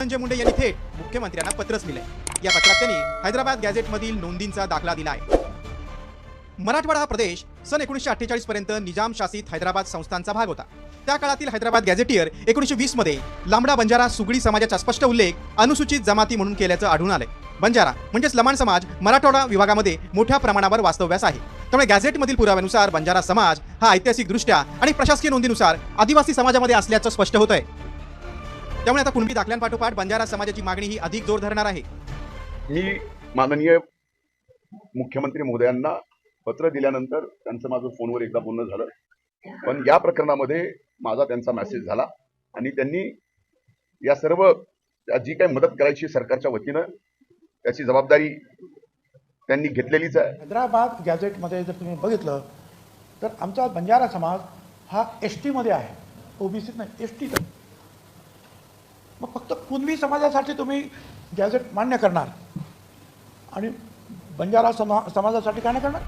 धनंजय मुंडे यांनी थेट मुख्यमंत्र्यांना पत्रच लिहिलंय। या पत्रात त्यांनी हैदराबाद गॅझेटमधील नोंदींचा दाखला दिला आहे। मराठवाडा हा प्रदेश सन 1948 पर्यंत निजाम शासित हैदराबाद संस्थांचा भाग होता। त्या काळातील हैदराबाद गॅझेटियर 1920 मध्ये लांबडा बंजारा सुगडी समाजाचा स्पष्ट उल्लेख अनुसूचित जमाती म्हणून केल्याचं आढळून आलंय। बंजारा म्हणजेच लमाण समाज मराठवाडा विभागामध्ये मोठ्या प्रमाणावर वास्तव्यास आहे। त्यामुळे गॅझेटमधील पुराव्यानुसार बंजारा समाज हा ऐतिहासिकदृष्ट्या आणि प्रशासकीय नोंदीनुसार आदिवासी समाजामध्ये असल्याचं स्पष्ट होत आहे। त्यामुळे आता कुणबी दाखल्यांपाठोपाठ बंजारा समाजाची मागणी ही अधिक जोर धरणार आहे। मी माननीय मुख्यमंत्री महोदयांना पत्र दिल्यानंतर त्यांचं माझं फोनवर एकदा बोलणं झालं, पण या प्रकरणामध्ये माझा त्यांचा मेसेज झाला आणि त्यांनी या सर्व जी काही मदत करायची सरकारच्या वतीनं त्याची जबाबदारी त्यांनी घेतलेलीच आहे। हैदराबाद गॅझेटमध्ये जर तुम्ही बघितलं तर आमचा बंजारा समाज हा एसटी मध्ये आहे, ओबीसीत नाही, एसटीत आहे। मग फक्त कुणबी समाजासाठी तुम्ही गॅझेट मान्य करणार आणि बंजारा समाजासाठी काय नाही करणार?